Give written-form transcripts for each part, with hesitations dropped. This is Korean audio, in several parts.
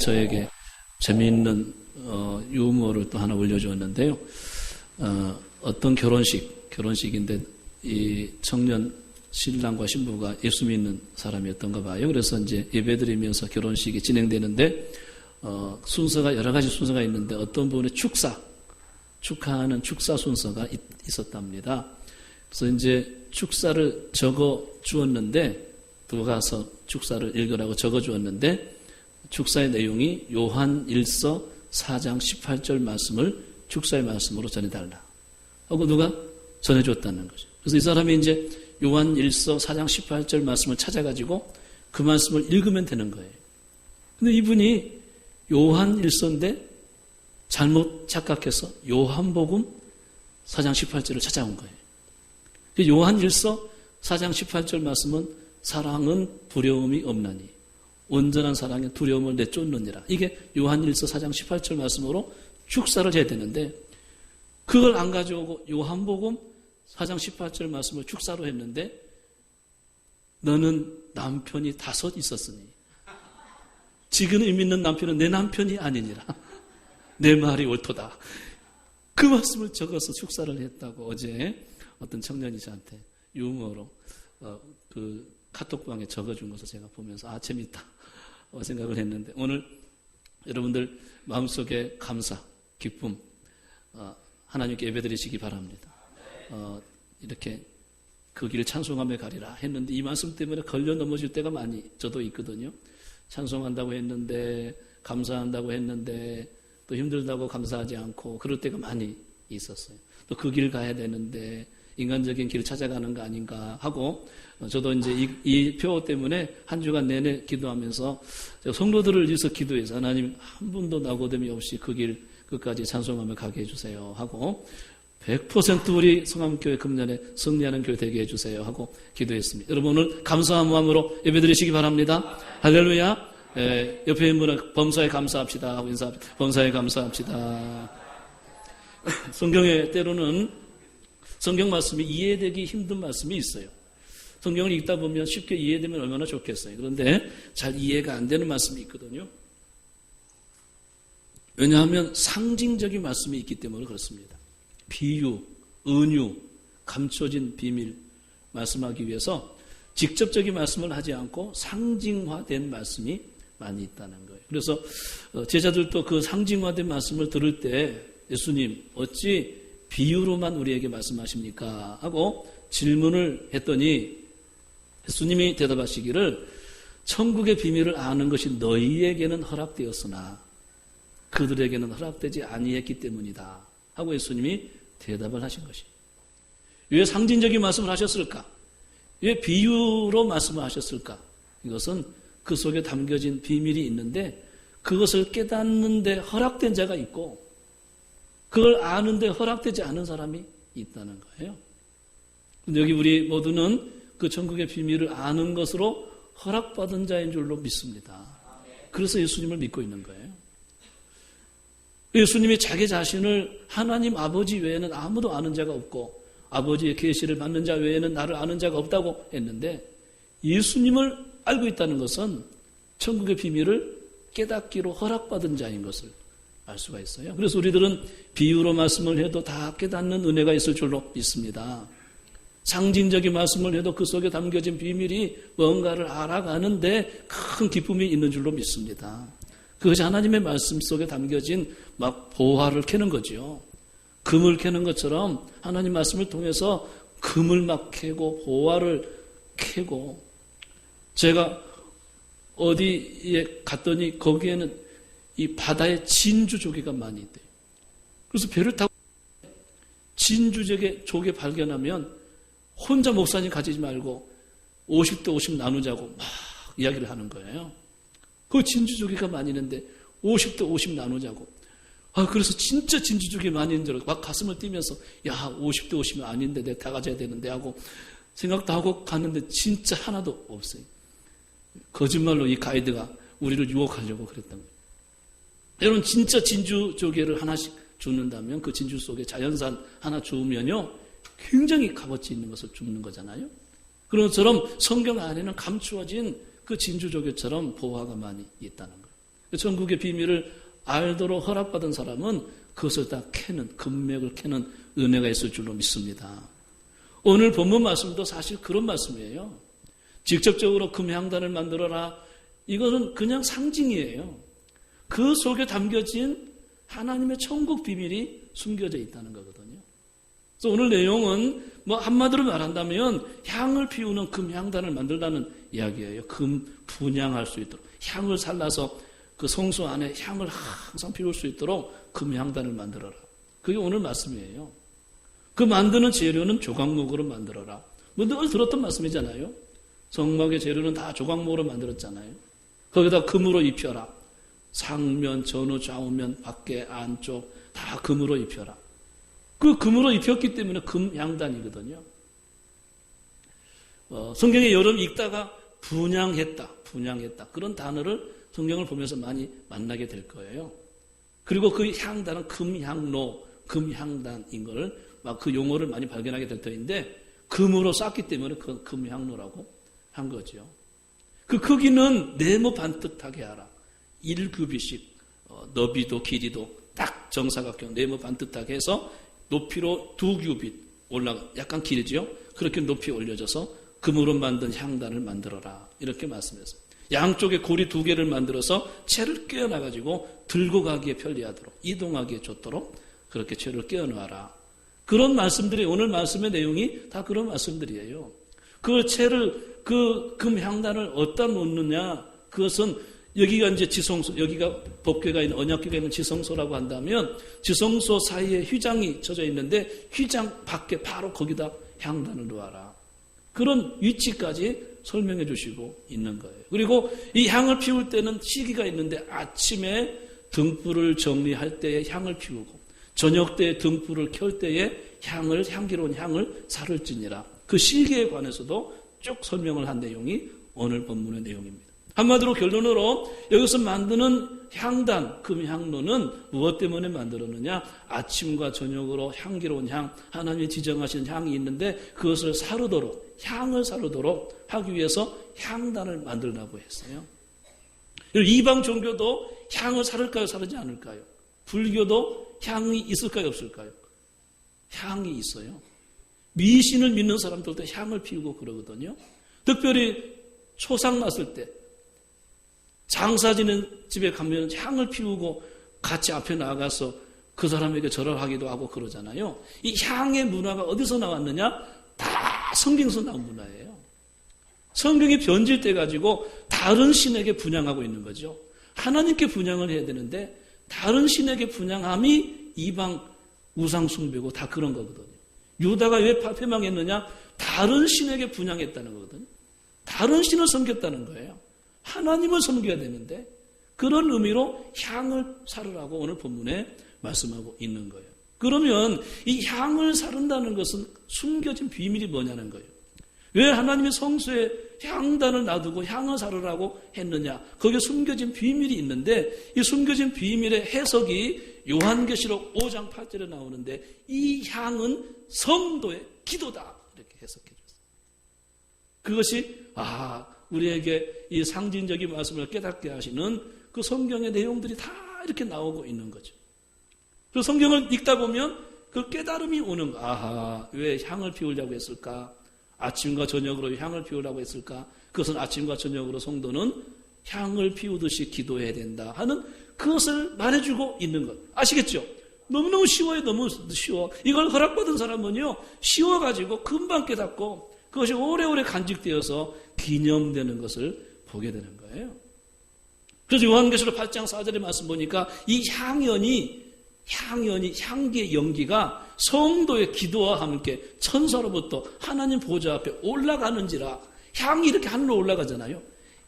저에게 재미있는 유머를 또 하나 올려주었는데요. 어떤 결혼식인데 이 청년 신랑과 신부가 예수 믿는 사람이었던가 봐요. 그래서 이제 예배드리면서 결혼식이 진행되는데 순서가 여러 가지 순서가 있는데 어떤 분의 축하하는 축사 순서가 있었답니다. 그래서 이제 축사를 적어 주었는데 누가 가서 축사를 읽으라고 적어 주었는데 축사의 내용이 요한 1서 4장 18절 말씀을 축사의 말씀으로 전해달라 하고 누가 전해줬다는 거죠. 그래서 이 사람이 이제 요한 1서 4장 18절 말씀을 찾아가지고 그 말씀을 읽으면 되는 거예요. 근데 이분이 요한 1서인데 잘못 착각해서 요한복음 4장 18절을 찾아온 거예요. 요한 1서 4장 18절 말씀은 사랑은 두려움이 없나니 온전한 사랑에 두려움을 내쫓느니라. 이게 요한 1서 4장 18절 말씀으로 축사를 해야 되는데 그걸 안 가져오고 요한복음 4장 18절 말씀을 축사로 했는데 너는 남편이 5 있었으니 지금 의미 있는 남편은 내 남편이 아니니라. 내 말이 옳도다. 그 말씀을 적어서 축사를 했다고 어제 어떤 청년이 저한테 유머로 그 카톡방에 적어준 것을 제가 보면서 재밌다 생각을 했는데 오늘 여러분들 마음속에 감사, 기쁨 하나님께 예배드리시기 바랍니다. 이렇게 그 길을 찬송하며 가리라 했는데 이 말씀 때문에 걸려 넘어질 때가 많이 저도 있거든요. 찬송한다고 했는데 감사한다고 했는데 또 힘들다고 감사하지 않고 그럴 때가 많이 있었어요. 또 그 길 가야 되는데 인간적인 길을 찾아가는 거 아닌가 하고 저도 이제 이 표 때문에 한 주간 내내 기도하면서 성도들을 위해서 기도해서 하나님 한 분도 낙오됨이 없이 그 길 끝까지 찬송하며 가게 해주세요 하고 100% 우리 성암교회 금년에 승리하는 교회 되게 해주세요 하고 기도했습니다. 여러분 오늘 감사한 마음으로 예배드리시기 바랍니다. 할렐루야. 옆에 있는 분은 범사에 감사합시다 하고 인사합시다. 범사에 감사합시다. 성경에 때로는 성경 말씀이 이해되기 힘든 말씀이 있어요. 성경을 읽다 보면 쉽게 이해되면 얼마나 좋겠어요. 그런데 잘 이해가 안 되는 말씀이 있거든요. 왜냐하면 상징적인 말씀이 있기 때문에 그렇습니다. 비유, 은유, 감춰진 비밀 말씀하기 위해서 직접적인 말씀을 하지 않고 상징화된 말씀이 많이 있다는 거예요. 그래서 제자들도 그 상징화된 말씀을 들을 때 예수님 어찌 비유로만 우리에게 말씀하십니까? 하고 질문을 했더니 예수님이 대답하시기를 천국의 비밀을 아는 것이 너희에게는 허락되었으나 그들에게는 허락되지 아니했기 때문이다 하고 예수님이 대답을 하신 것이에요. 왜 상징적인 말씀을 하셨을까? 왜 비유로 말씀을 하셨을까? 이것은 그 속에 담겨진 비밀이 있는데 그것을 깨닫는데 허락된 자가 있고 그걸 아는데 허락되지 않은 사람이 있다는 거예요. 여기 우리 모두는 그 천국의 비밀을 아는 것으로 허락받은 자인 줄로 믿습니다. 그래서 예수님을 믿고 있는 거예요. 예수님이 자기 자신을 하나님 아버지 외에는 아무도 아는 자가 없고 아버지의 계시를 받는 자 외에는 나를 아는 자가 없다고 했는데 예수님을 알고 있다는 것은 천국의 비밀을 깨닫기로 허락받은 자인 것을 알 수가 있어요. 그래서 우리들은 비유로 말씀을 해도 다 깨닫는 은혜가 있을 줄로 믿습니다. 상징적인 말씀을 해도 그 속에 담겨진 비밀이 뭔가를 알아가는데 큰 기쁨이 있는 줄로 믿습니다. 그것이 하나님의 말씀 속에 담겨진 막 보화를 캐는 거죠. 금을 캐는 것처럼 하나님 말씀을 통해서 금을 막 캐고 보화를 캐고 제가 어디에 갔더니 거기에는 이 바다에 진주조개가 많이 있대요. 그래서 배를 타고 진주조개 발견하면 혼자 목사님 가지지 말고 50대 50 나누자고 막 이야기를 하는 거예요. 그 진주조개가 많이 있는데 50대 50 나누자고. 그래서 진짜 진주조개 많이 있는 줄 알고 막 가슴을 뛰면서 50대 50은 아닌데 내가 다 가져야 되는데 하고 생각도 하고 갔는데 진짜 하나도 없어요. 거짓말로 이 가이드가 우리를 유혹하려고 그랬던 거예요. 여러분 진짜 진주조개를 하나씩 줍는다면 그 진주 속에 자연산 하나 주우면요 굉장히 값어치 있는 것을 줍는 거잖아요. 그런 것처럼 성경 안에는 감추어진 그 진주조개처럼 보화가 많이 있다는 거예요. 천국의 비밀을 알도록 허락받은 사람은 그것을 다 캐는, 금맥을 캐는 은혜가 있을 줄로 믿습니다. 오늘 본문 말씀도 사실 그런 말씀이에요. 직접적으로 금향단을 만들어라. 이것은 그냥 상징이에요. 그 속에 담겨진 하나님의 천국 비밀이 숨겨져 있다는 거거든요. 그래서 오늘 내용은 뭐 한마디로 말한다면 향을 피우는 금향단을 만들라는 이야기예요. 금 분향할 수 있도록 향을 살라서 그 성소 안에 향을 항상 피울 수 있도록 금향단을 만들어라. 그게 오늘 말씀이에요. 그 만드는 재료는 조각목으로 만들어라. 뭐 늘 들었던 말씀이잖아요. 성막의 재료는 다 조각목으로 만들었잖아요. 거기다 금으로 입혀라. 상면, 전후, 좌우면, 밖에, 안쪽 다 금으로 입혀라. 그 금으로 입혔기 때문에 금향단이거든요. 성경에 여름 읽다가 분향했다 그런 단어를 성경을 보면서 많이 만나게 될 거예요. 그리고 그 향단은 금향로, 금향단인 걸 막 그 용어를 많이 발견하게 될 터인데 금으로 쌌기 때문에 그 금향로라고 한 거죠. 그 크기는 네모 반듯하게 하라. 1규빗씩 너비도 길이도 딱 정사각형 네모 반듯하게 해서 높이로 2규빗 올라가 약간 길죠. 그렇게 높이 올려져서 금으로 만든 향단을 만들어라. 이렇게 말씀했어요. 양쪽에 고리 2개를 만들어서 채를 끼워놔가지고 들고 가기에 편리하도록 이동하기에 좋도록 그렇게 채를 끼워놔라. 그런 말씀들이 오늘 말씀의 내용이 다 그런 말씀들이에요. 그 채를 그 금향단을 어디다 놓느냐 그것은 여기가 이제 지성소, 여기가 법궤가 있는 언약궤가 있는 지성소라고 한다면 지성소 사이에 휘장이 쳐져 있는데 휘장 밖에 바로 거기다 향단을 놓아라. 그런 위치까지 설명해 주시고 있는 거예요. 그리고 이 향을 피울 때는 시기가 있는데 아침에 등불을 정리할 때에 향을 피우고 저녁 때에 등불을 켤 때에 향기로운 향을 사를지니라. 그 시기에 관해서도 쭉 설명을 한 내용이 오늘 본문의 내용입니다. 한마디로 결론으로 여기서 만드는 향단, 금향로는 무엇 때문에 만들었느냐? 아침과 저녁으로 향기로운 향, 하나님이 지정하신 향이 있는데 그것을 사르도록, 향을 사르도록 하기 위해서 향단을 만들라고 했어요. 이방 종교도 향을 사를까요? 사르지 않을까요? 불교도 향이 있을까요? 없을까요? 향이 있어요. 미신을 믿는 사람들도 향을 피우고 그러거든요. 특별히 초상 났을 때 장사 지는 집에 가면 향을 피우고 같이 앞에 나가서 그 사람에게 절을 하기도 하고 그러잖아요. 이 향의 문화가 어디서 나왔느냐? 다 성경에서 나온 문화예요. 성경이 변질돼 가지고 다른 신에게 분향하고 있는 거죠. 하나님께 분향을 해야 되는데 다른 신에게 분향함이 이방 우상 숭배고 다 그런 거거든요. 유다가 왜 패망했느냐? 다른 신에게 분향했다는 거거든요. 다른 신을 섬겼다는 거예요. 하나님을 섬겨야 되는데 그런 의미로 향을 사르라고 오늘 본문에 말씀하고 있는 거예요. 그러면 이 향을 사른다는 것은 숨겨진 비밀이 뭐냐는 거예요. 왜 하나님이 성소에 향단을 놔두고 향을 사르라고 했느냐? 거기에 숨겨진 비밀이 있는데 이 숨겨진 비밀의 해석이 요한계시록 5장 8절에 나오는데 이 향은 성도의 기도다 이렇게 해석해 줬어요. 그것이 우리에게 이 상징적인 말씀을 깨닫게 하시는 그 성경의 내용들이 다 이렇게 나오고 있는 거죠. 그 성경을 읽다 보면 그 깨달음이 오는 거. 왜 향을 피우려고 했을까? 아침과 저녁으로 향을 피우려고 했을까? 그것은 아침과 저녁으로 성도는 향을 피우듯이 기도해야 된다 하는 그것을 말해주고 있는 것. 아시겠죠? 너무너무 쉬워요. 너무 쉬워. 이걸 허락받은 사람은요. 쉬워가지고 금방 깨닫고 그것이 오래오래 간직되어서 기념되는 것을 보게 되는 거예요. 그래서 요한계시록 8장 4절의 말씀 보니까 이 향기의 연기가 성도의 기도와 함께 천사로부터 하나님 보좌 앞에 올라가는지라. 향이 이렇게 하늘로 올라가잖아요.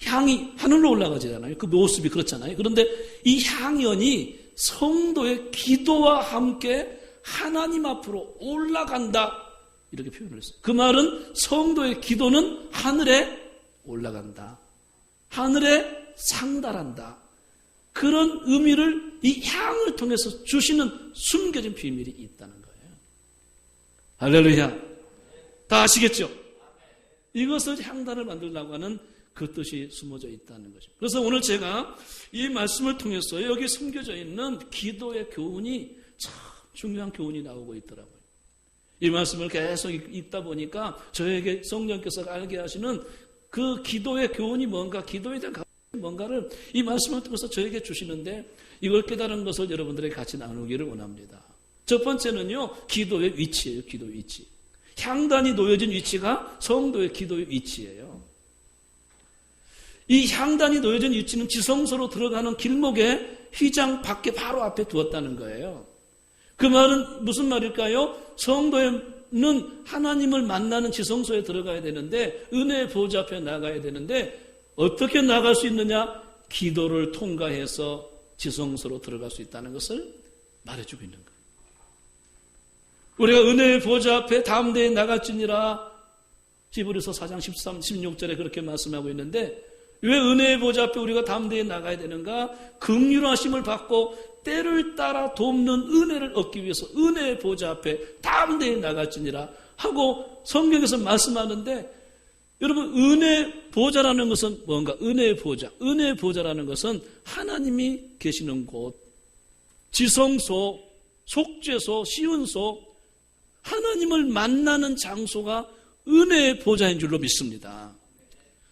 향이 하늘로 올라가잖아요. 그 모습이 그렇잖아요. 그런데 이 향연이 성도의 기도와 함께 하나님 앞으로 올라간다. 이렇게 표현을 했어요. 그 말은 성도의 기도는 하늘에 올라간다. 하늘에 상달한다. 그런 의미를 이 향을 통해서 주시는 숨겨진 비밀이 있다는 거예요. 할렐루야. 다 아시겠죠? 이것을 향단을 만들려고 하는 그 뜻이 숨어져 있다는 것입니다. 그래서 오늘 제가 이 말씀을 통해서 여기 숨겨져 있는 기도의 교훈이 참 중요한 교훈이 나오고 있더라고요. 이 말씀을 계속 읽다 보니까 저에게 성령께서 알게 하시는 그 기도의 교훈이 뭔가, 기도에 대한 뭔가를 이 말씀을 통해서 저에게 주시는데 이걸 깨달은 것을 여러분들에게 같이 나누기를 원합니다. 첫 번째는요, 기도의 위치예요. 기도의 위치. 향단이 놓여진 위치가 성도의 기도의 위치예요. 이 향단이 놓여진 위치는 지성소로 들어가는 길목에 휘장 밖에 바로 앞에 두었다는 거예요. 그 말은 무슨 말일까요? 성도는 하나님을 만나는 지성소에 들어가야 되는데, 은혜의 보좌 앞에 나가야 되는데, 어떻게 나갈 수 있느냐? 기도를 통과해서 지성소로 들어갈 수 있다는 것을 말해주고 있는 거예요. 우리가 은혜의 보좌 앞에 다음 대에 나갈지니라 히브리서 4장 13, 16절에 그렇게 말씀하고 있는데, 왜 은혜의 보좌 앞에 우리가 다음 대에 나가야 되는가? 긍휼하심을 받고 때를 따라 돕는 은혜를 얻기 위해서 은혜의 보좌 앞에 다음 대에 나갈지니라 하고 성경에서 말씀하는데, 여러분, 은혜 보좌라는 것은 뭔가? 은혜의 보좌. 은혜의 보좌라는 것은 하나님이 계시는 곳, 지성소, 속죄소, 시은소, 하나님을 만나는 장소가 은혜의 보좌인 줄로 믿습니다.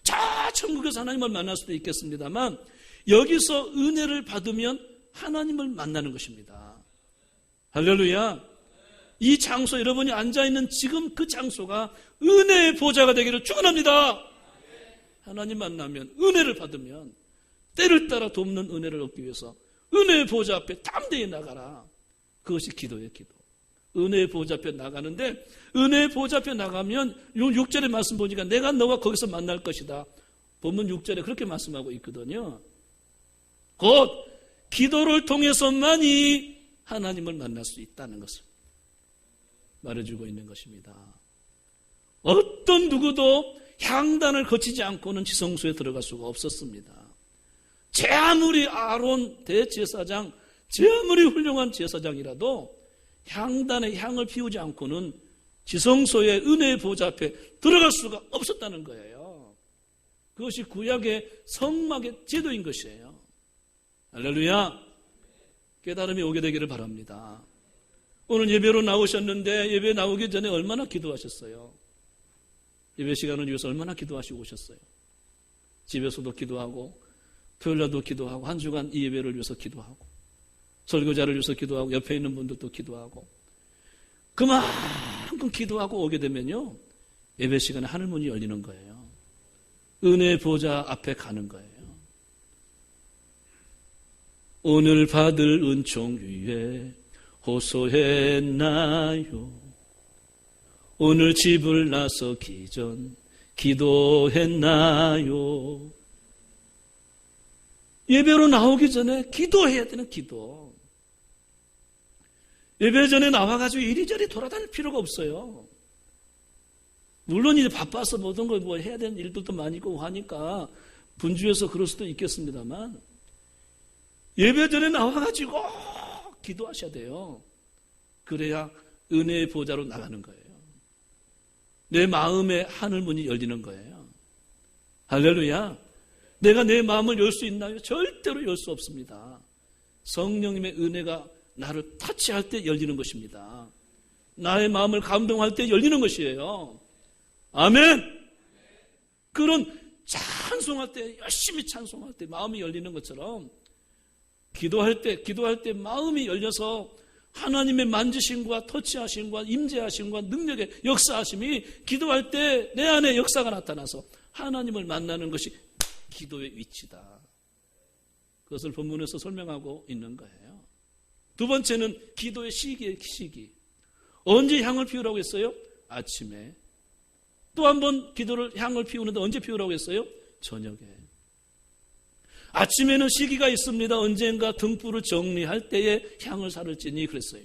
자, 천국에서 하나님을 만날 수도 있겠습니다만 여기서 은혜를 받으면 하나님을 만나는 것입니다. 할렐루야. 이 장소, 여러분이 앉아있는 지금 그 장소가 은혜의 보좌가 되기를 축원합니다. 하나님 만나면, 은혜를 받으면 때를 따라 돕는 은혜를 얻기 위해서 은혜의 보좌 앞에 담대히 나가라. 그것이 기도예요. 기도. 은혜의 보좌 앞에 나가는데, 은혜의 보좌 앞에 나가면 요 6절의 말씀 보니까 내가 너와 거기서 만날 것이다. 본문 6절에 그렇게 말씀하고 있거든요. 곧 기도를 통해서만이 하나님을 만날 수 있다는 것을 말해주고 있는 것입니다. 어떤 누구도 향단을 거치지 않고는 지성소에 들어갈 수가 없었습니다. 제 아무리 아론 대제사장, 제 아무리 훌륭한 제사장이라도 향단에 향을 피우지 않고는 지성소의 은혜의 보좌 앞에 들어갈 수가 없었다는 거예요. 그것이 구약의 성막의 제도인 것이에요. 할렐루야. 깨달음이 오게 되기를 바랍니다. 오늘 예배로 나오셨는데 예배 나오기 전에 얼마나 기도하셨어요? 예배 시간을 위해서 얼마나 기도하시고 오셨어요? 집에서도 기도하고 토요일날도 기도하고 한 주간 이 예배를 위해서 기도하고 설교자를 위해서 기도하고 옆에 있는 분들도 기도하고 그만큼 기도하고 오게 되면요, 예배 시간에 하늘문이 열리는 거예요. 은혜의 보좌 앞에 가는 거예요. 오늘 받을 은총 위에 호소했나요? 오늘 집을 나서기 전 기도했나요? 예배로 나오기 전에 기도해야 되는 기도. 예배 전에 나와가지고 이리저리 돌아다닐 필요가 없어요. 물론 이제 바빠서 모든 걸 뭐 해야 되는 일들도 많이 있고 하니까 분주해서 그럴 수도 있겠습니다만 예배 전에 나와가지고 기도하셔야 돼요. 그래야 은혜의 보좌로 나가는 거예요. 내 마음의 하늘문이 열리는 거예요. 할렐루야. 내가 내 마음을 열 수 있나요? 절대로 열 수 없습니다. 성령님의 은혜가 나를 터치할 때 열리는 것입니다. 나의 마음을 감동할 때 열리는 것이에요. 아멘. 그런 찬송할 때, 열심히 찬송할 때 마음이 열리는 것처럼 기도할 때 마음이 열려서 하나님의 만지심과 터치하심과 임재하심과 능력의 역사하심이 기도할 때 내 안에 역사가 나타나서 하나님을 만나는 것이 기도의 위치다. 그것을 본문에서 설명하고 있는 거예요. 두 번째는 기도의 시기의 시기. 언제 향을 피우라고 했어요? 아침에. 또 한 번 기도를 향을 피우는데 언제 피우라고 했어요? 저녁에. 아침에는 시기가 있습니다. 언젠가 등불을 정리할 때에 향을 사를지니 그랬어요.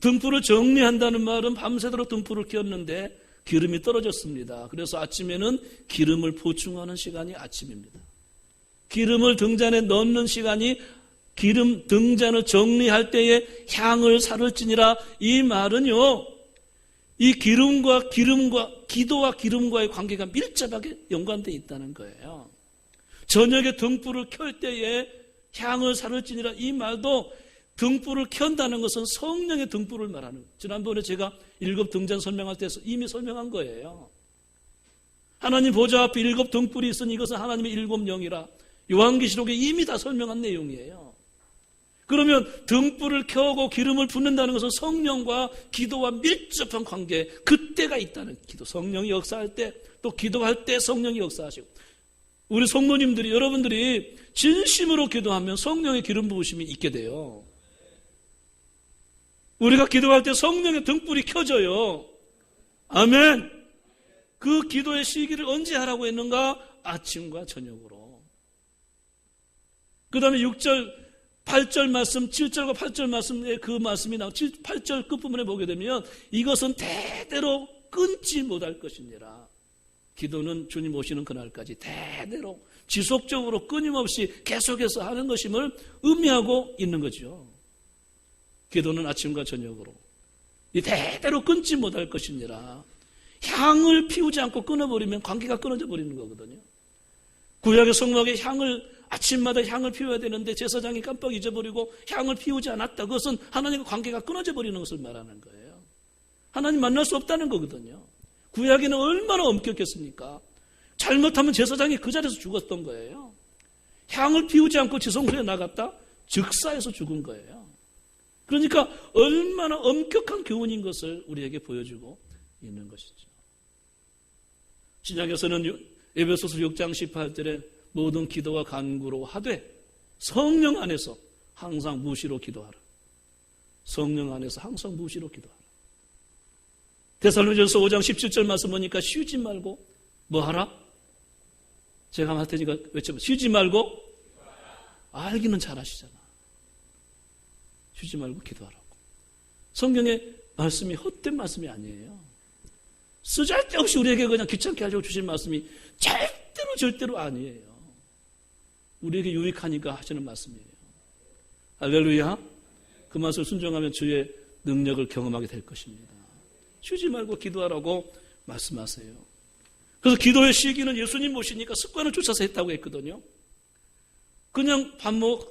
등불을 정리한다는 말은 밤새도록 등불을 켰는데 기름이 떨어졌습니다. 그래서 아침에는 기름을 보충하는 시간이 아침입니다. 기름을 등잔에 넣는 시간이 기름 등잔을 정리할 때에 향을 사를지니라. 이 말은요, 이 기름과 기도와 기름과의 관계가 밀접하게 연관되어 있다는 거예요. 저녁에 등불을 켤 때에 향을 사를지니라, 이 말도 등불을 켠다는 것은 성령의 등불을 말하는 거예요. 지난번에 제가 7 등잔 설명할 때 이미 설명한 거예요. 하나님 보좌 앞에 7 등불이 있으니 이것은 하나님의 7 영이라, 요한계시록에 이미 다 설명한 내용이에요. 그러면 등불을 켜고 기름을 붓는다는 것은 성령과 기도와 밀접한 관계, 그때가 있다는, 기도, 성령이 역사할 때, 또 기도할 때 성령이 역사하시고, 우리 성도님들이, 여러분들이 진심으로 기도하면 성령의 기름 부으심이 있게 돼요. 우리가 기도할 때 성령의 등불이 켜져요. 아멘. 그 기도의 시기를 언제 하라고 했는가? 아침과 저녁으로. 그 다음에 6절, 8절 말씀, 7절과 8절 말씀에 그 말씀이 나오고, 8절 끝부분에 보게 되면 이것은 대대로 끊지 못할 것이니라. 기도는 주님 오시는 그날까지 대대로 지속적으로 끊임없이 계속해서 하는 것임을 의미하고 있는 거죠. 기도는 아침과 저녁으로 이 대대로 끊지 못할 것이니라. 향을 피우지 않고 끊어버리면 관계가 끊어져 버리는 거거든요. 구약의 성막에 아침마다 향을 피워야 되는데 제사장이 깜빡 잊어버리고 향을 피우지 않았다. 그것은 하나님과 관계가 끊어져 버리는 것을 말하는 거예요. 하나님 만날 수 없다는 거거든요. 구약에는 얼마나 엄격했습니까? 잘못하면 제사장이 그 자리에서 죽었던 거예요. 향을 피우지 않고 지성소에 나갔다? 즉사해서 죽은 거예요. 그러니까 얼마나 엄격한 교훈인 것을 우리에게 보여주고 있는 것이죠. 신약에서는 에베소서 6장 18절에 모든 기도와 간구로 하되 성령 안에서 항상 무시로 기도하라. 성령 안에서 항상 무시로 기도하라. 데살로니가서 5장 17절 말씀 보니까 쉬지 말고 뭐 하라? 제가 할 테니까 외쳐봐. 쉬지 말고 알기는 잘하시잖아. 쉬지 말고 기도하라고. 성경의 말씀이 헛된 말씀이 아니에요. 쓰잘데없이 우리에게 그냥 귀찮게 하려고 주신 말씀이 절대로 아니에요. 우리에게 유익하니까 하시는 말씀이에요. 할렐루야. 그 말씀을 순종하면 주의 능력을 경험하게 될 것입니다. 쉬지 말고 기도하라고 말씀하세요. 그래서 기도의 시기는 예수님 모시니까 습관을 쫓아서 했다고 했거든요. 그냥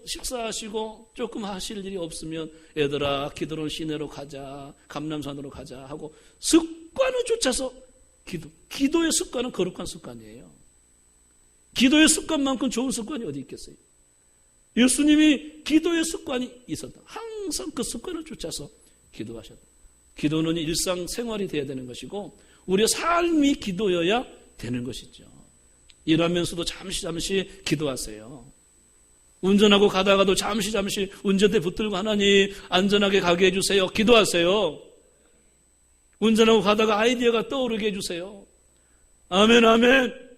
식사하시고 조금 하실 일이 없으면 얘들아 기도는 시내로 가자, 감람산으로 가자 하고 습관을 쫓아서 기도의 습관은 거룩한 습관이에요. 기도의 습관만큼 좋은 습관이 어디 있겠어요? 예수님이 기도의 습관이 있었다. 항상 그 습관을 쫓아서 기도하셨다. 기도는 일상생활이 되어야 되는 것이고 우리의 삶이 기도여야 되는 것이죠. 일하면서도 잠시 기도하세요. 운전하고 가다가도 잠시 운전대 붙들고 하나님 안전하게 가게 해주세요. 기도하세요. 운전하고 가다가 아이디어가 떠오르게 해주세요. 아멘 아멘.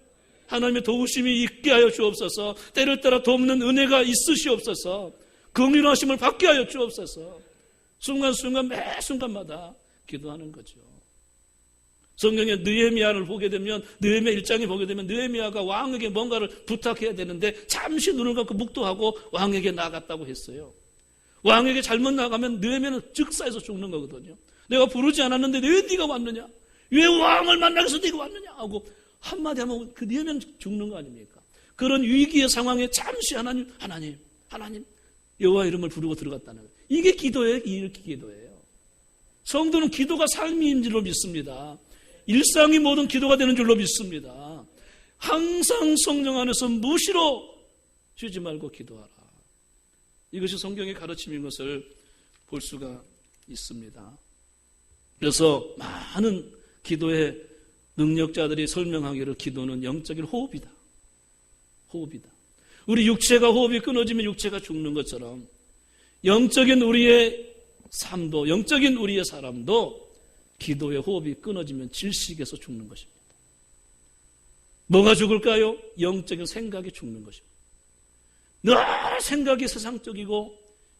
하나님의 도우심이 있게 하여 주옵소서. 때를 따라 돕는 은혜가 있으시옵소서. 긍휼하심을 받게 하여 주옵소서. 순간순간 매 순간마다 기도하는 거죠. 성경에 느헤미야를 보게 되면 느헤미야 1장에 보게 되면 느헤미야가 왕에게 뭔가를 부탁해야 되는데 잠시 눈을 감고 묵도하고 왕에게 나갔다고 했어요. 왕에게 잘못 나가면 느헤미야는 즉사해서 죽는 거거든요. 내가 부르지 않았는데 왜 네가 왔느냐? 왜 왕을 만나기 위해서 네가 왔느냐? 하고 한마디 하면 그 느헤미야는 죽는 거 아닙니까? 그런 위기의 상황에 잠시 하나님 여호와 이름을 부르고 들어갔다는 거예요. 이게 기도예요. 이게 기도예요. 성도는 기도가 삶인 줄로 믿습니다. 일상이 모든 기도가 되는 줄로 믿습니다. 항상 성령 안에서 무시로 쉬지 말고 기도하라. 이것이 성경의 가르침인 것을 볼 수가 있습니다. 그래서 많은 기도의 능력자들이 설명하기를 기도는 영적인 호흡이다. 호흡이다. 우리 육체가 호흡이 끊어지면 육체가 죽는 것처럼 영적인 우리의 삶도, 영적인 우리의 사람도 기도의 호흡이 끊어지면 질식해서 죽는 것입니다. 뭐가 죽을까요? 영적인 생각이 죽는 것입니다. 늘 생각이 세상적이고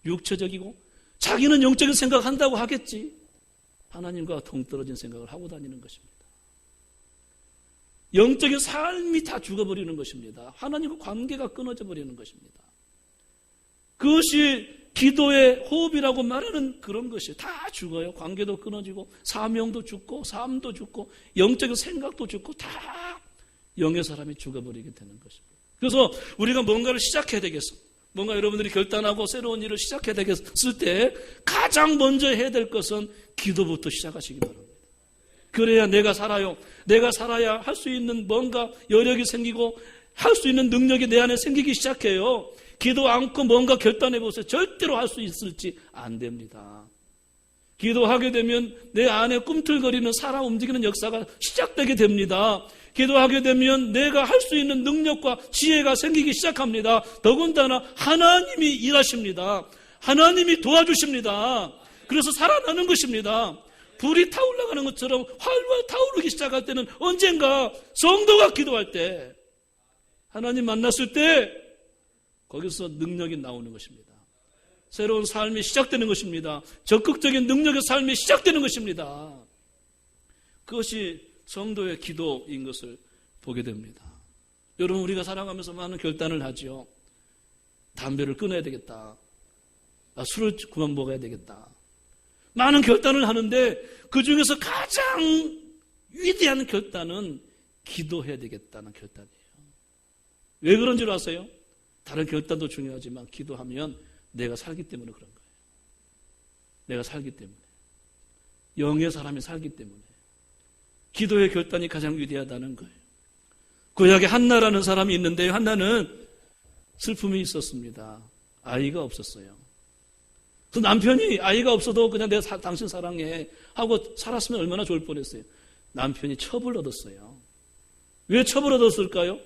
육체적이고 자기는 영적인 생각을 한다고 하겠지. 하나님과 동떨어진 생각을 하고 다니는 것입니다. 영적인 삶이 다 죽어버리는 것입니다. 하나님과 관계가 끊어져 버리는 것입니다. 그것이 기도의 호흡이라고 말하는 그런 것이 다 죽어요. 관계도 끊어지고 사명도 죽고 삶도 죽고 영적인 생각도 죽고 다 영의 사람이 죽어버리게 되는 것입니다. 그래서 우리가 뭔가를 시작해야 되겠어. 뭔가 여러분들이 결단하고 새로운 일을 시작해야 되겠을 때 가장 먼저 해야 될 것은 기도부터 시작하시기 바랍니다. 그래야 내가 살아요. 내가 살아야 할 수 있는 뭔가 여력이 생기고 할 수 있는 능력이 내 안에 생기기 시작해요. 기도 않고 뭔가 결단해 보세요. 절대로 할 수 있을지 안 됩니다. 기도하게 되면 내 안에 꿈틀거리는 살아 움직이는 역사가 시작되게 됩니다. 기도하게 되면 내가 할 수 있는 능력과 지혜가 생기기 시작합니다. 더군다나 하나님이 일하십니다. 하나님이 도와주십니다. 그래서 살아나는 것입니다. 불이 타올라가는 것처럼 활활 타오르기 시작할 때는 언젠가 성도가 기도할 때 하나님 만났을 때 거기서 능력이 나오는 것입니다. 새로운 삶이 시작되는 것입니다. 적극적인 능력의 삶이 시작되는 것입니다. 그것이 성도의 기도인 것을 보게 됩니다. 여러분, 우리가 살아가면서 많은 결단을 하지요. 담배를 끊어야 되겠다. 술을 그만 먹어야 되겠다. 많은 결단을 하는데 그 중에서 가장 위대한 결단은 기도해야 되겠다는 결단이에요. 왜 그런 줄 아세요? 다른 결단도 중요하지만 기도하면 내가 살기 때문에 그런 거예요. 내가 살기 때문에. 영의 사람이 살기 때문에. 기도의 결단이 가장 위대하다는 거예요. 구약에 한나라는 사람이 있는데요. 한나는 슬픔이 있었습니다. 아이가 없었어요. 그 남편이 아이가 없어도 그냥 내가 당신 사랑해 하고 살았으면 얼마나 좋을 뻔했어요. 남편이 첩을 얻었어요. 왜 첩을 얻었을까요?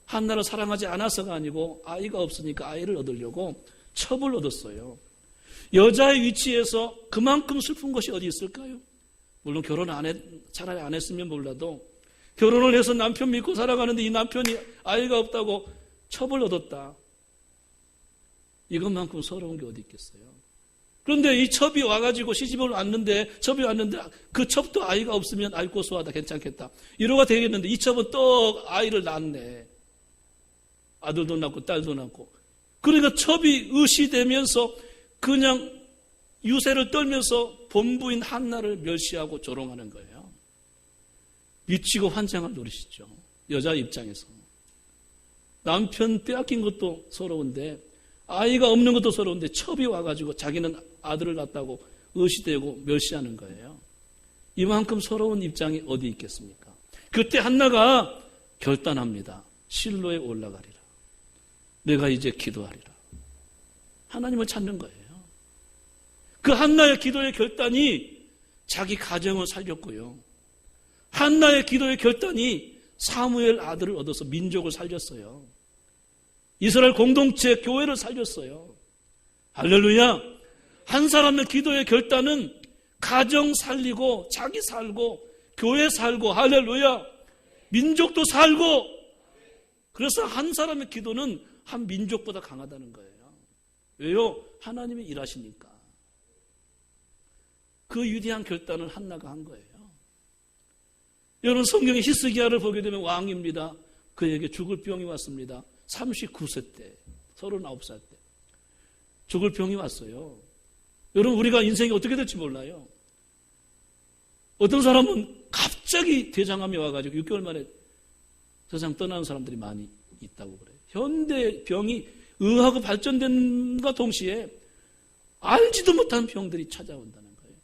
한나를 사랑하지 않아서가 아니고 아이가 없으니까 아이를 얻으려고 첩을 얻었어요. 여자의 위치에서 그만큼 슬픈 것이 어디 있을까요? 물론 차라리 안 했으면 몰라도 결혼을 해서 남편 믿고 살아가는데 이 남편이 아이가 없다고 첩을 얻었다. 이것만큼 서러운 게 어디 있겠어요? 그런데 이 첩이 와가지고 시집을 왔는데 그 첩도 아이가 없으면 아이 고소하다 괜찮겠다. 이러가 되겠는데 이 첩은 또 아이를 낳았네. 아들도 낳고 딸도 낳고. 그러니까 첩이 의시되면서 그냥 유세를 떨면서 본부인 한나를 멸시하고 조롱하는 거예요. 미치고 환장을 노리시죠. 여자 입장에서. 남편 빼앗긴 것도 서러운데 아이가 없는 것도 서러운데 첩이 와가지고 자기는 아들을 낳았다고 의시되고 멸시하는 거예요. 이만큼 서러운 입장이 어디 있겠습니까? 그때 한나가 결단합니다. 실로에 올라가리라. 내가 이제 기도하리라. 하나님을 찾는 거예요. 그 한나의 기도의 결단이 자기 가정을 살렸고요. 한나의 기도의 결단이 사무엘 아들을 얻어서 민족을 살렸어요. 이스라엘 공동체 교회를 살렸어요. 할렐루야. 한 사람의 기도의 결단은 가정 살리고 자기 살고 교회 살고 할렐루야. 민족도 살고. 그래서 한 사람의 기도는 한 민족보다 강하다는 거예요. 왜요? 하나님이 일하시니까. 그 위대한 결단을 한나가 한 거예요. 여러분, 성경의 히스기야를 보게 되면 왕입니다. 그에게 죽을 병이 왔습니다. 39세 때, 39살 때 죽을 병이 왔어요. 여러분, 우리가 인생이 어떻게 될지 몰라요. 어떤 사람은 갑자기 대장암이 와가지고 6개월 만에 세상 떠나는 사람들이 많이 있다고 그래요. 현대 병이 의학이 발전된과 동시에 알지도 못한 병들이 찾아온다는 거예요.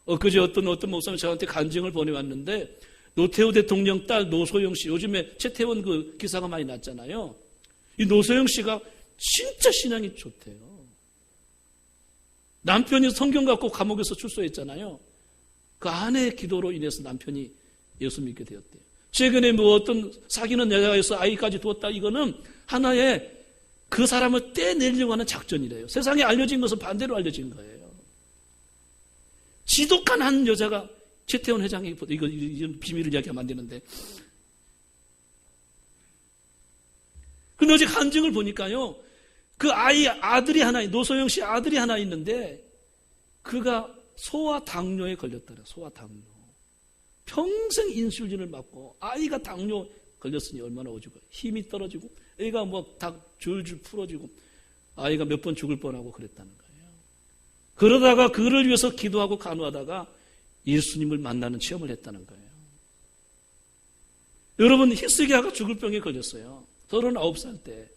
엊그제 어떤 목사님 저한테 간증을 보내왔는데 노태우 대통령 딸 노소영 씨, 요즘에 최태원 그 기사가 많이 났잖아요. 이 노소영 씨가 진짜 신앙이 좋대요. 남편이 성경 갖고 감옥에서 출소했잖아요. 그 아내의 기도로 인해서 남편이 예수 믿게 되었대요. 최근에 뭐 어떤 사귀는 여자가 있어 아이까지 두었다. 이거는 하나의 그 사람을 떼내려고 하는 작전이래요. 세상에 알려진 것은 반대로 알려진 거예요. 지독한 한 여자가 최태원 회장이 이거 비밀을 이야기하면 안 되는데. 근데 어제 간증을 보니까요. 그 아들이 하나, 노소영 씨 아들이 하나 있는데 그가 소아 당뇨에 걸렸더라. 소아 당뇨. 평생 인슐린을 맞고 아이가 당뇨 걸렸으니 얼마나 오지고 힘이 떨어지고 애가 뭐 다 줄줄 풀어지고 아이가 몇 번 죽을 뻔하고 그랬다는 거예요. 그러다가 그를 위해서 기도하고 간구하다가 예수님을 만나는 체험을 했다는 거예요. 여러분, 히스기야가 죽을 병에 걸렸어요. 39살 때.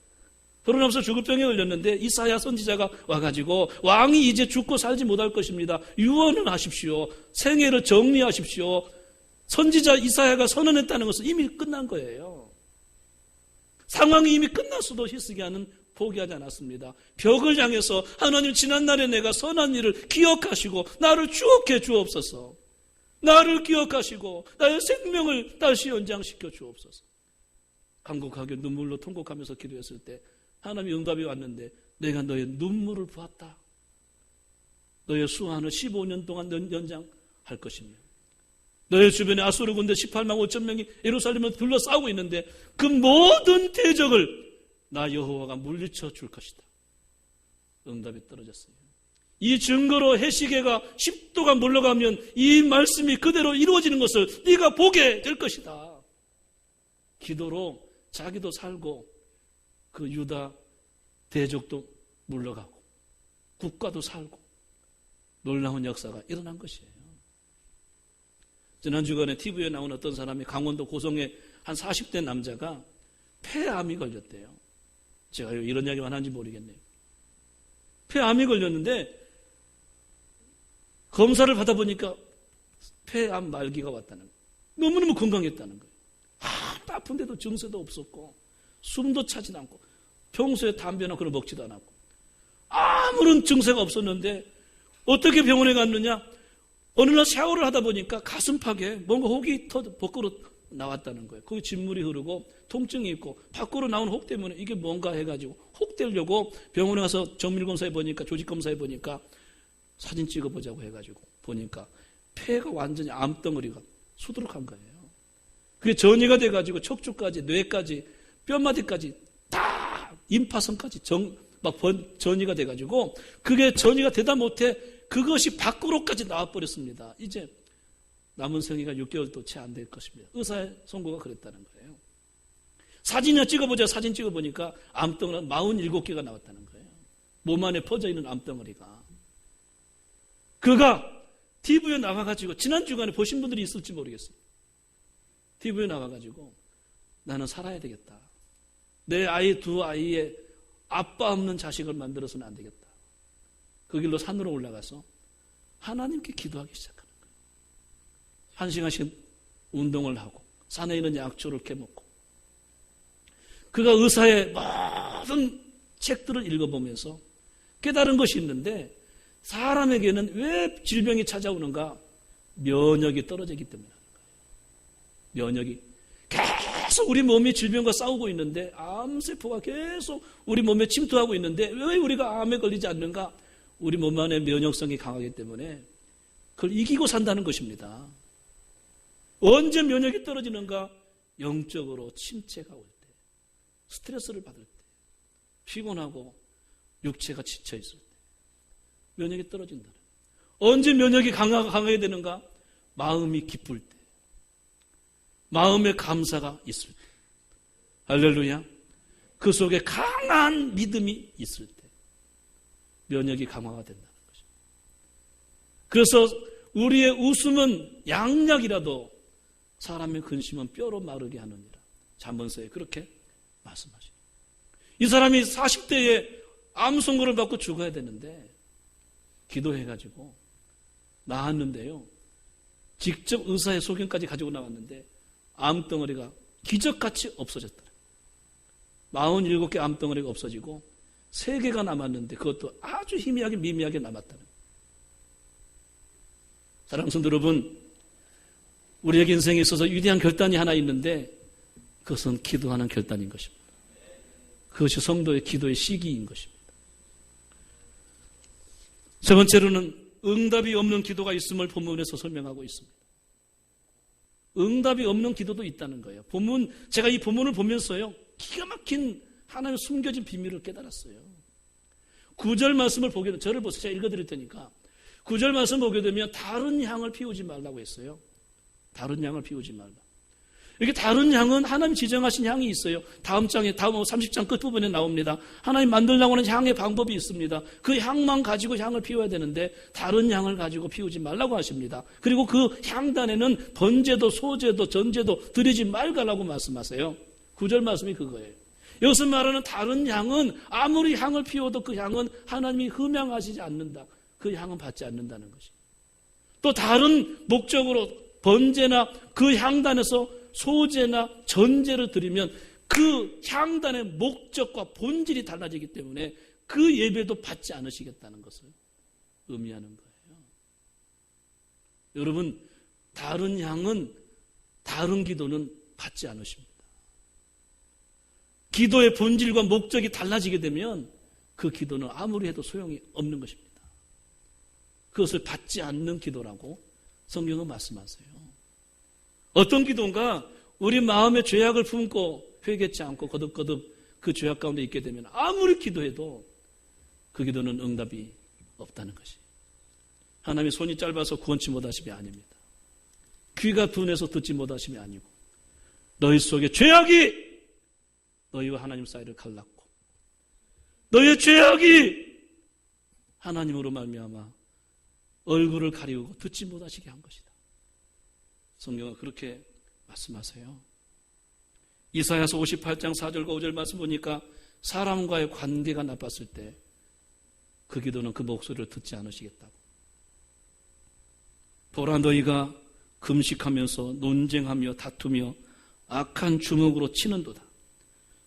39살 죽을 병에 걸렸는데 이사야 선지자가 와가지고 왕이 이제 죽고 살지 못할 것입니다. 유언을 하십시오. 생애를 정리하십시오. 선지자 이사야가 선언했다는 것은 이미 끝난 거예요. 상황이 이미 끝났어도 히스기야는 포기하지 않았습니다. 벽을 향해서 하나님, 지난날에 내가 선한 일을 기억하시고 나를 추억해 주옵소서. 나를 기억하시고 나의 생명을 다시 연장시켜 주옵소서. 간곡하게 눈물로 통곡하면서 기도했을 때 하나님의 응답이 왔는데, 내가 너의 눈물을 보았다. 너의 수한을 15년 동안 연장할 것이며, 너의 주변에 아수르 군대 18만 5천 명이 예루살렘을 둘러싸고 있는데 그 모든 대적을 나 여호와가 물리쳐 줄 것이다. 응답이 떨어졌어요. 이 증거로 해시계가 10도가 물러가면 이 말씀이 그대로 이루어지는 것을 네가 보게 될 것이다. 기도로 자기도 살고 그 유다 대적도 물러가고 국가도 살고 놀라운 역사가 일어난 것이에요. 지난 주간에 TV에 나온 어떤 사람이 강원도 고성의 한 40대 남자가 폐암이 걸렸대요. 제가 이런 이야기만 하는지 모르겠네요. 폐암이 걸렸는데 검사를 받아보니까 폐암 말기가 왔다는 거예요. 너무너무 건강했다는 거예요. 아픈데도 증세도 없었고 숨도 차지 않고 평소에 담배나 그런 거 먹지도 않았고 아무런 증세가 없었는데 어떻게 병원에 갔느냐? 어느 날 샤워를 하다 보니까 가슴팍에 뭔가 혹이 밖으로 나왔다는 거예요. 거기 진물이 흐르고 통증이 있고 밖으로 나온 혹 때문에 이게 뭔가 해가지고 혹 떼려고 병원에 가서 정밀검사해 보니까, 조직검사해 보니까 사진 찍어보자고 해가지고 보니까 폐가 완전히 암덩어리가 수두룩한 거예요. 그게 전이가 돼가지고 척추까지, 뇌까지, 뼈마디까지 다 임파선까지 전이가 돼가지고 그게 전이가 되다 못해 그것이 밖으로까지 나와버렸습니다. 이제 남은 생애가 6개월도 채 안 될 것입니다. 의사의 선고가 그랬다는 거예요. 사진이나 찍어보자. 사진 찍어보니까 암덩어리 47개가 나왔다는 거예요. 몸 안에 퍼져있는 암덩어리가. 그가 TV에 나가가지고, 지난 주간에 보신 분들이 있을지 모르겠어요. TV에 나가가지고 나는 살아야 되겠다. 내 아이, 두 아이의 아빠 없는 자식을 만들어서는 안 되겠다. 그 길로 산으로 올라가서 하나님께 기도하기 시작하는 거예요. 1시간씩 운동을 하고 산에 있는 약초를 캐먹고, 그가 의사의 모든 책들을 읽어보면서 깨달은 것이 있는데, 사람에게는 왜 질병이 찾아오는가? 면역이 떨어지기 때문에 하는 거예요. 면역이 계속 우리 몸이 질병과 싸우고 있는데, 암세포가 계속 우리 몸에 침투하고 있는데 왜 우리가 암에 걸리지 않는가? 우리 몸 안에 면역성이 강하기 때문에 그걸 이기고 산다는 것입니다. 언제 면역이 떨어지는가? 영적으로 침체가 올 때, 스트레스를 받을 때, 피곤하고 육체가 지쳐있을 때 면역이 떨어진다. 언제 면역이 강하게 되는가? 마음이 기쁠 때, 마음에 감사가 있을 때, 할렐루야. 그 속에 강한 믿음이 있을 때 면역이 강화가 된다는 것입니다. 그래서 우리의 웃음은 양약이라도 사람의 근심은 뼈로 마르게 하느니라. 잠언서에 그렇게 말씀하십니다. 이 사람이 40대에 암 선고를 받고 죽어야 되는데 기도해가지고 나았는데요, 직접 의사의 소견까지 가지고 나왔는데 암덩어리가 기적같이 없어졌다. 47개 암덩어리가 없어지고 3개가 남았는데 그것도 아주 희미하게 미미하게 남았다는 거예요. 사랑하는 성도 여러분, 우리에게 인생에 있어서 위대한 결단이 하나 있는데 그것은 기도하는 결단인 것입니다. 그것이 성도의 기도의 시기인 것입니다. 세 번째로는 응답이 없는 기도가 있음을 본문에서 설명하고 있습니다. 응답이 없는 기도도 있다는 거예요. 제가 이 본문을 보면서요, 기가 막힌 하나님의 숨겨진 비밀을 깨달았어요. 9절 말씀을 보게 되면, 저를 보세요. 제가 읽어드릴 테니까. 9절 말씀 보게 되면 다른 향을 피우지 말라고 했어요. 다른 향을 피우지 말라. 이렇게 다른 향은 하나님 지정하신 향이 있어요. 다음 30장 끝부분에 나옵니다. 하나님 만들려고 하는 향의 방법이 있습니다. 그 향만 가지고 향을 피워야 되는데 다른 향을 가지고 피우지 말라고 하십니다. 그리고 그 향단에는 번제도 소제도 전제도 드리지 말라고 말씀하세요. 9절 말씀이 그거예요. 여기서 말하는 다른 향은 아무리 향을 피워도 그 향은 하나님이 흠양하시지 않는다. 그 향은 받지 않는다는 것이. 또 다른 목적으로 번제나 그 향단에서 소제나 전제를 드리면 그 향단의 목적과 본질이 달라지기 때문에 그 예배도 받지 않으시겠다는 것을 의미하는 거예요. 여러분, 다른 향은, 다른 기도는 받지 않으십니다. 기도의 본질과 목적이 달라지게 되면 그 기도는 아무리 해도 소용이 없는 것입니다. 그것을 받지 않는 기도라고 성경은 말씀하세요. 어떤 기도인가? 우리 마음에 죄악을 품고 회개치 않고 거듭거듭 그 죄악 가운데 있게 되면 아무리 기도해도 그 기도는 응답이 없다는 것이. 하나님의 손이 짧아서 구원치 못하심이 아닙니다. 귀가 둔해서 듣지 못하심이 아니고 너희 속에 죄악이 너희와 하나님 사이를 갈랐고 너희의 죄악이 하나님으로 말미암아 얼굴을 가리우고 듣지 못하시게 한 것이다. 성경은 그렇게 말씀하세요. 이사야서 58장 4절과 5절 말씀 보니까 사람과의 관계가 나빴을 때 그 기도는 그 목소리를 듣지 않으시겠다고. 보라 너희가 금식하면서 논쟁하며 다투며 악한 주먹으로 치는도다.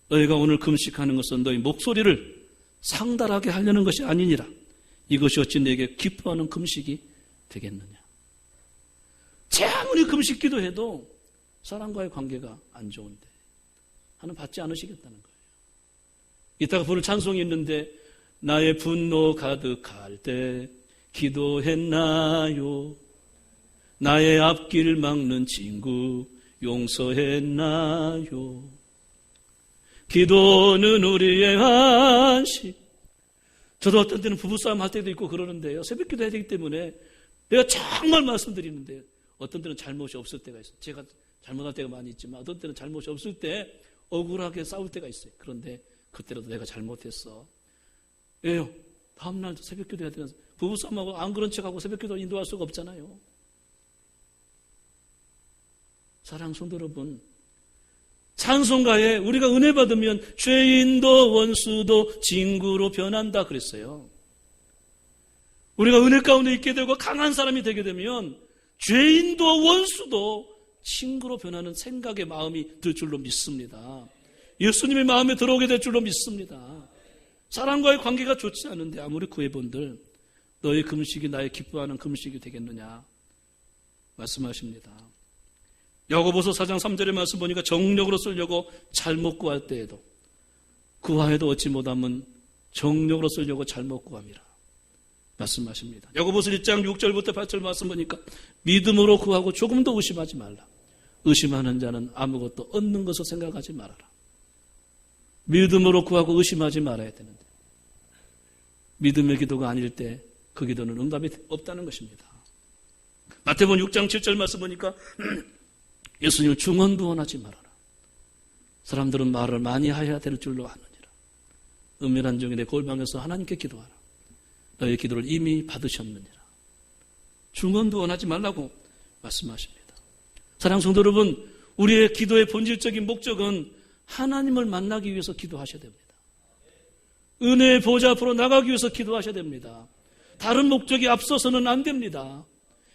너희가 오늘 금식하는 것은 너희 목소리를 상달하게 하려는 것이 아니니라. 이것이 어찌 내게 기뻐하는 금식이 되겠느냐. 제 아무리 금식 기도해도 사람과의 관계가 안 좋은데 하나님 받지 않으시겠다는 거예요. 이따가 부를 찬송이 있는데 나의 분노 가득할 때 기도했나요? 나의 앞길 막는 친구 용서했나요? 기도는 우리의 안식. 저도 어떤 때는 부부싸움 할 때도 있고 그러는데요. 새벽 기도 해야 되기 때문에 내가 정말 말씀드리는데 어떤 때는 잘못이 없을 때가 있어요. 제가 잘못할 때가 많이 있지만 어떤 때는 잘못이 없을 때 억울하게 싸울 때가 있어요. 그런데 그때라도 내가 잘못했어. 왜요? 다음날도 새벽 기도 해야 되는 부부싸움하고 안 그런 척하고 새벽 기도 인도할 수가 없잖아요. 사랑하는 성도 여러분, 찬송가에 우리가 은혜 받으면 죄인도 원수도 친구로 변한다 그랬어요. 우리가 은혜 가운데 있게 되고 강한 사람이 되게 되면 죄인도 원수도 친구로 변하는 생각의 마음이 들 줄로 믿습니다. 예수님의 마음에 들어오게 될 줄로 믿습니다. 사람과의 관계가 좋지 않은데 아무리 구해본들 너의 금식이 나의 기뻐하는 금식이 되겠느냐 말씀하십니다. 야고보서 4장 3절의 말씀 보니까 정력으로 쓰려고 잘못 구할 때에도 구하여도 얻지 못하면 정력으로 쓰려고 잘못 구함이라 말씀하십니다. 야고보서 1장 6절부터 8절 말씀 보니까 믿음으로 구하고 조금도 의심하지 말라. 의심하는 자는 아무것도 얻는 것을 생각하지 말아라. 믿음으로 구하고 의심하지 말아야 되는데 믿음의 기도가 아닐 때 그 기도는 응답이 없다는 것입니다. 마태복음 6장 7절 말씀 보니까 예수님을 중언부언하지 말아라. 사람들은 말을 많이 해야 될 줄로 아느니라. 은밀한 중에 내 골방에서 하나님께 기도하라. 너의 기도를 이미 받으셨느니라. 중언부언하지 말라고 말씀하십니다. 사랑하는 성도 여러분, 우리의 기도의 본질적인 목적은 하나님을 만나기 위해서 기도하셔야 됩니다. 은혜의 보좌 앞으로 나가기 위해서 기도하셔야 됩니다. 다른 목적이 앞서서는 안 됩니다.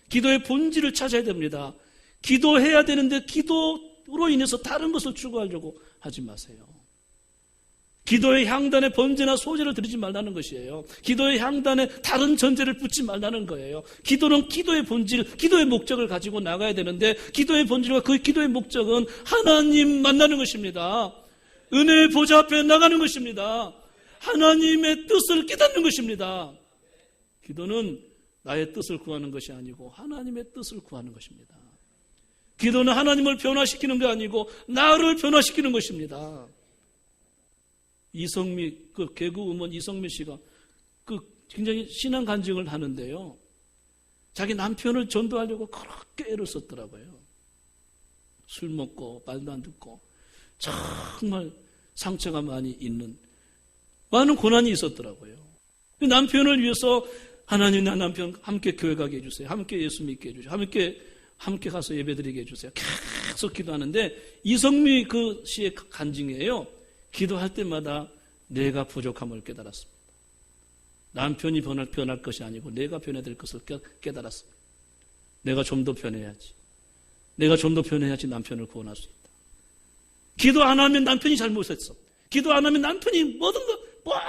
기도의 본질을 찾아야 됩니다. 기도해야 되는데 기도로 인해서 다른 것을 추구하려고 하지 마세요. 기도의 향단에 번제나 소제를 드리지 말라는 것이에요. 기도의 향단에 다른 전제를 붙지 말라는 거예요. 기도는 기도의 본질, 기도의 목적을 가지고 나가야 되는데 기도의 본질과 그 기도의 목적은 하나님 만나는 것입니다. 은혜의 보좌 앞에 나가는 것입니다. 하나님의 뜻을 깨닫는 것입니다. 기도는 나의 뜻을 구하는 것이 아니고 하나님의 뜻을 구하는 것입니다. 기도는 하나님을 변화시키는 게 아니고 나를 변화시키는 것입니다. 이성미, 개그 음원 이성미 씨가 굉장히 신앙 간증을 하는데요. 자기 남편을 전도하려고 그렇게 애를 썼더라고요. 술 먹고 말도 안 듣고 정말 상처가 많이 있는 많은 고난이 있었더라고요. 남편을 위해서 하나님 나 남편 함께 교회 가게 해주세요. 함께 예수 믿게 해주세요. 함께 가서 예배드리게 해주세요. 계속 기도하는데 이성미 그 시의 간증이에요. 기도할 때마다 내가 부족함을 깨달았습니다. 남편이 변할 것이 아니고 내가 변해야 될 것을 깨달았습니다. 내가 좀 더 변해야지. 내가 좀 더 변해야지 남편을 구원할 수 있다. 기도 안 하면 남편이 잘못했어. 기도 안 하면 남편이 모든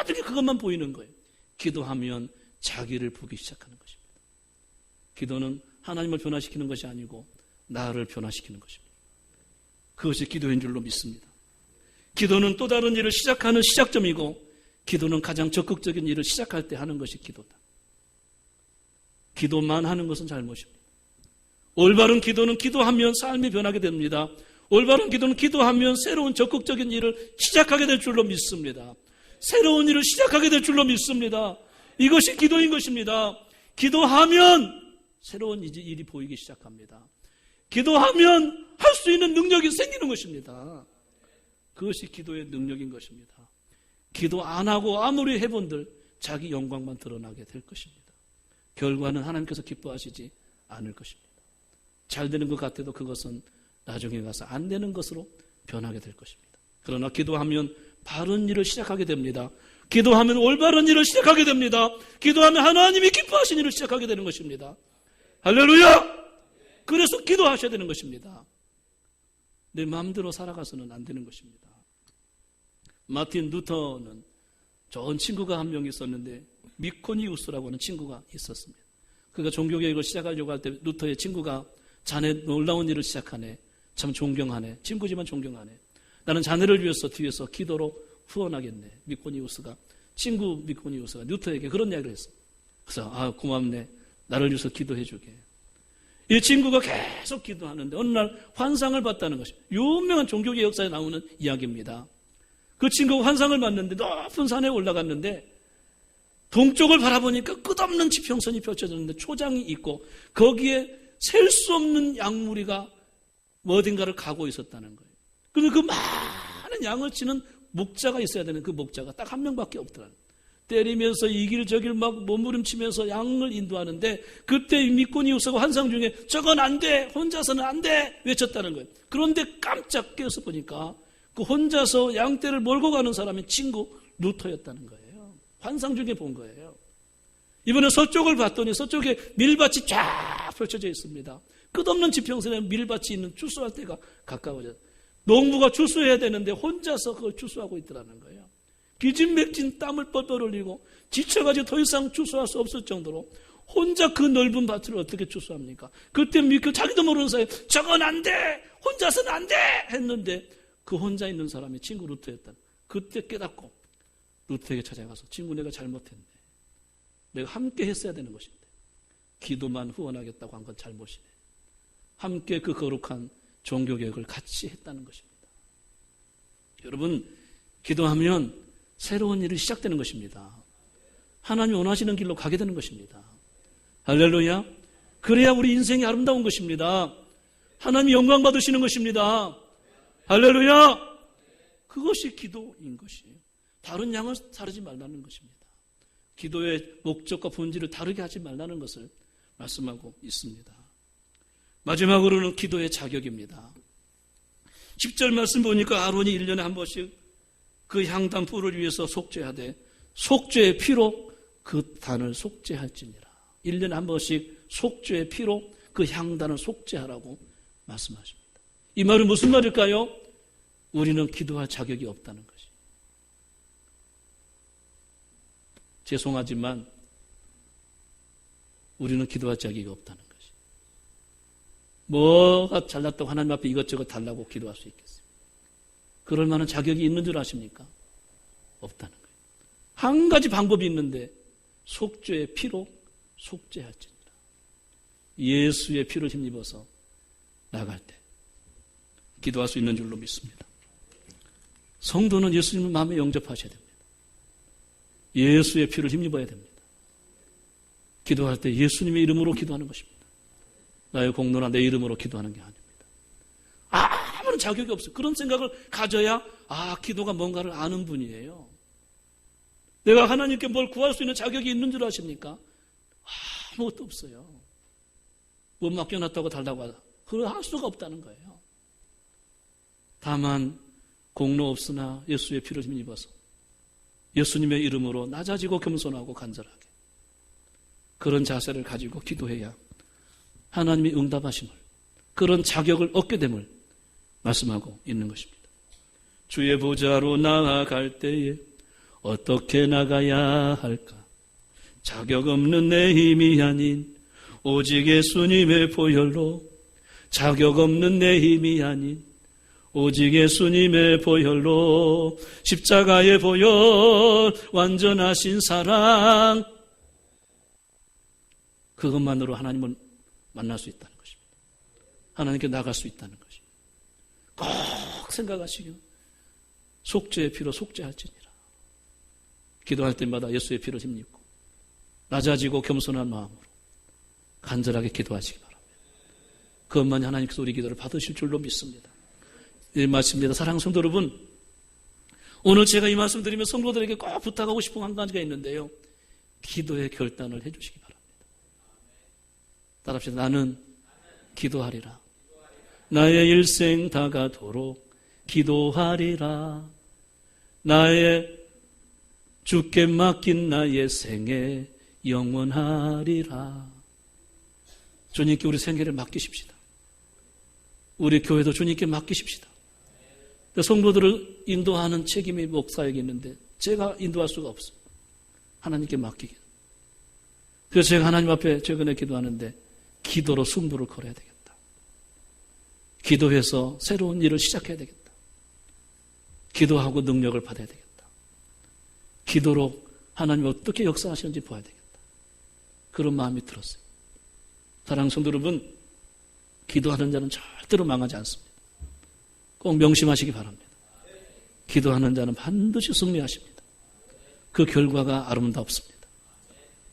게 그것만 보이는 거예요. 기도하면 자기를 보기 시작하는 것입니다. 기도는 하나님을 변화시키는 것이 아니고 나를 변화시키는 것입니다. 그것이 기도인 줄로 믿습니다. 기도는 또 다른 일을 시작하는 시작점이고 기도는 가장 적극적인 일을 시작할 때 하는 것이 기도다. 기도만 하는 것은 잘못입니다. 올바른 기도는 기도하면 삶이 변하게 됩니다. 올바른 기도는 기도하면 새로운 적극적인 일을 시작하게 될 줄로 믿습니다. 새로운 일을 시작하게 될 줄로 믿습니다. 이것이 기도인 것입니다. 기도하면 새로운 일이 보이기 시작합니다. 기도하면 할 수 있는 능력이 생기는 것입니다. 그것이 기도의 능력인 것입니다. 기도 안 하고 아무리 해본들 자기 영광만 드러나게 될 것입니다. 결과는 하나님께서 기뻐하시지 않을 것입니다. 잘 되는 것 같아도 그것은 나중에 가서 안 되는 것으로 변하게 될 것입니다. 그러나 기도하면 바른 일을 시작하게 됩니다. 기도하면 올바른 일을 시작하게 됩니다. 기도하면 하나님이 기뻐하신 일을 시작하게 되는 것입니다. 할렐루야! 그래서 기도하셔야 되는 것입니다. 내 마음대로 살아가서는 안 되는 것입니다. 마틴 루터는 좋은 친구가 한 명 있었는데 미코니우스라고 하는 친구가 있었습니다. 그가 종교개혁을 시작하려고 할 때 루터의 친구가 자네 놀라운 일을 시작하네. 참 존경하네. 친구지만 존경하네. 나는 자네를 위해서 뒤에서 기도로 후원하겠네. 친구 미코니우스가 루터에게 그런 이야기를 했어. 그래서 고맙네. 나를 위해서 기도해 주게. 이 친구가 계속 기도하는데 어느 날 환상을 봤다는 것이 유명한 종교개혁 역사에 나오는 이야기입니다. 그 친구가 환상을 봤는데 높은 산에 올라갔는데 동쪽을 바라보니까 끝없는 지평선이 펼쳐졌는데 초장이 있고 거기에 셀 수 없는 양무리가 어딘가를 가고 있었다는 거예요. 그런데 그 많은 양을 치는 목자가 있어야 되는 그 목자가 딱 한 명밖에 없더라는 거예요. 때리면서 이 길 저 길 막 몸부림치면서 양을 인도하는데 그때 미코니우스가 환상 중에 저건 안 돼. 혼자서는 안 돼. 외쳤다는 거예요. 그런데 깜짝 깨어서 보니까 그 혼자서 양떼를 몰고 가는 사람이 친구 루터였다는 거예요. 환상 중에 본 거예요. 이번에 서쪽을 봤더니 서쪽에 밀밭이 쫙 펼쳐져 있습니다. 끝없는 지평선에 밀밭이 있는 추수할 때가 가까워져요. 농부가 추수해야 되는데 혼자서 그걸 추수하고 있더라는 거예요. 기진맥진 땀을 뻘뻘 흘리고 지쳐가지고 더 이상 추수할 수 없을 정도로 혼자 그 넓은 밭을 어떻게 추수합니까? 그때 자기도 모르는 사이에 저건 안 돼! 혼자서는 안 돼! 했는데 그 혼자 있는 사람이 친구 루터였다. 그때 깨닫고 루터에게 찾아가서 친구 내가 잘못했네. 내가 함께 했어야 되는 것인데 기도만 후원하겠다고 한 건 잘못이네. 함께 그 거룩한 종교개혁을 같이 했다는 것입니다. 여러분 기도하면 새로운 일이 시작되는 것입니다. 하나님이 원하시는 길로 가게 되는 것입니다. 할렐루야. 그래야 우리 인생이 아름다운 것입니다. 하나님이 영광 받으시는 것입니다. 할렐루야. 그것이 기도인 것이에요. 다른 양을 다르지 말라는 것입니다. 기도의 목적과 본질을 다르게 하지 말라는 것을 말씀하고 있습니다. 마지막으로는 기도의 자격입니다. 10절 말씀 보니까 아론이 1년에 한 번씩 그 향단 뿔을 위해서 속죄하되 속죄의 피로 그 단을 속죄할지니라. 1년에 한 번씩 속죄의 피로 그 향단을 속죄하라고 말씀하십니다. 이 말은 무슨 말일까요? 우리는 기도할 자격이 없다는 것이. 죄송하지만 우리는 기도할 자격이 없다는 것이. 뭐가 잘났다고 하나님 앞에 이것저것 달라고 기도할 수 있겠어요? 그럴 만한 자격이 있는 줄 아십니까? 없다는 거예요. 한 가지 방법이 있는데 속죄의 피로 속죄할지니라. 예수의 피를 힘입어서 나갈 때 기도할 수 있는 줄로 믿습니다. 성도는 예수님을 마음에 영접하셔야 됩니다. 예수의 피를 힘입어야 됩니다. 기도할 때 예수님의 이름으로 기도하는 것입니다. 나의 공로나 내 이름으로 기도하는 게 아닙니다. 아무런 자격이 없어요. 그런 생각을 가져야 기도가 뭔가를 아는 분이에요. 내가 하나님께 뭘 구할 수 있는 자격이 있는 줄 아십니까? 아무것도 없어요. 뭐 맡겨놨다고 달라고 하다. 그걸 할 수가 없다는 거예요. 다만 공로 없으나 예수의 피를 힘입어서 예수님의 이름으로 낮아지고 겸손하고 간절하게 그런 자세를 가지고 기도해야 하나님이 응답하심을, 그런 자격을 얻게 됨을 말씀하고 있는 것입니다. 주의 보좌로 나아갈 때에 어떻게 나가야 할까? 자격 없는 내 힘이 아닌 오직 예수님의 보혈로, 자격 없는 내 힘이 아닌 오직 예수님의 보혈로, 십자가의 보혈, 완전하신 사랑, 그것만으로 하나님을 만날 수 있다는 것입니다. 하나님께 나갈 수 있다는 것입니다. 꼭 생각하시고 속죄의 피로 속죄할지니라. 기도할 때마다 예수의 피를 힘입고 낮아지고 겸손한 마음으로 간절하게 기도하시기 바랍니다. 그것만이 하나님께서 우리 기도를 받으실 줄로 믿습니다. 이 말씀입니다. 사랑하는 성도 여러분, 오늘 제가 이 말씀 드리면 성도들에게 꼭 부탁하고 싶은 한 가지가 있는데요. 기도의 결단을 해주시기 바랍니다. 따라합시다. 나는 기도하리라. 나의 일생 다가도록 기도하리라. 나의 주께 맡긴 나의 생애 영원하리라. 주님께 우리 생애를 맡기십시다. 우리 교회도 주님께 맡기십시다. 성도들을 인도하는 책임이 목사에게 있는데 제가 인도할 수가 없어요. 하나님께 맡기게. 그래서 제가 하나님 앞에 최근에 기도하는데 기도로 승부를 걸어야 되겠다. 기도해서 새로운 일을 시작해야 되겠다. 기도하고 능력을 받아야 되겠다. 기도로 하나님이 어떻게 역사하시는지 봐야 되겠다. 그런 마음이 들었어요. 사랑하는 성도 여러분, 기도하는 자는 절대로 망하지 않습니다. 꼭 명심하시기 바랍니다. 기도하는 자는 반드시 승리하십니다. 그 결과가 아름답습니다.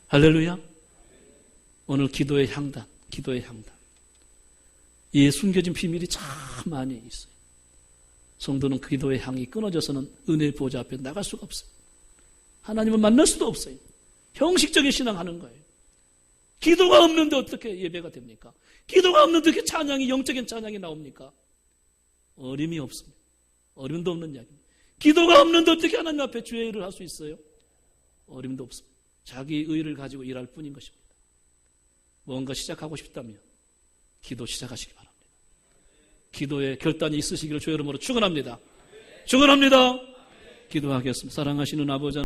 할렐루야. 오늘 기도의 향단, 기도의 향단. 이 숨겨진 비밀이 참 많이 있어요. 성도는 기도의 향이 끊어져서는 은혜의 보좌 앞에 나갈 수가 없어요. 하나님을 만날 수도 없어요. 형식적인 신앙하는 거예요. 기도가 없는데 어떻게 예배가 됩니까? 기도가 없는데 어떻게 찬양이, 영적인 찬양이 나옵니까? 어림이 없습니다. 어림도 없는 이야기입니다. 기도가 없는데 어떻게 하나님 앞에 주의 일을 할 수 있어요? 어림도 없습니다. 자기 의를 가지고 일할 뿐인 것입니다. 뭔가 시작하고 싶다면 기도 시작하시기 바랍니다. 기도에 결단이 있으시기를 주의 이름으로 축원합니다. 축원합니다. 기도하겠습니다. 사랑하시는 아버지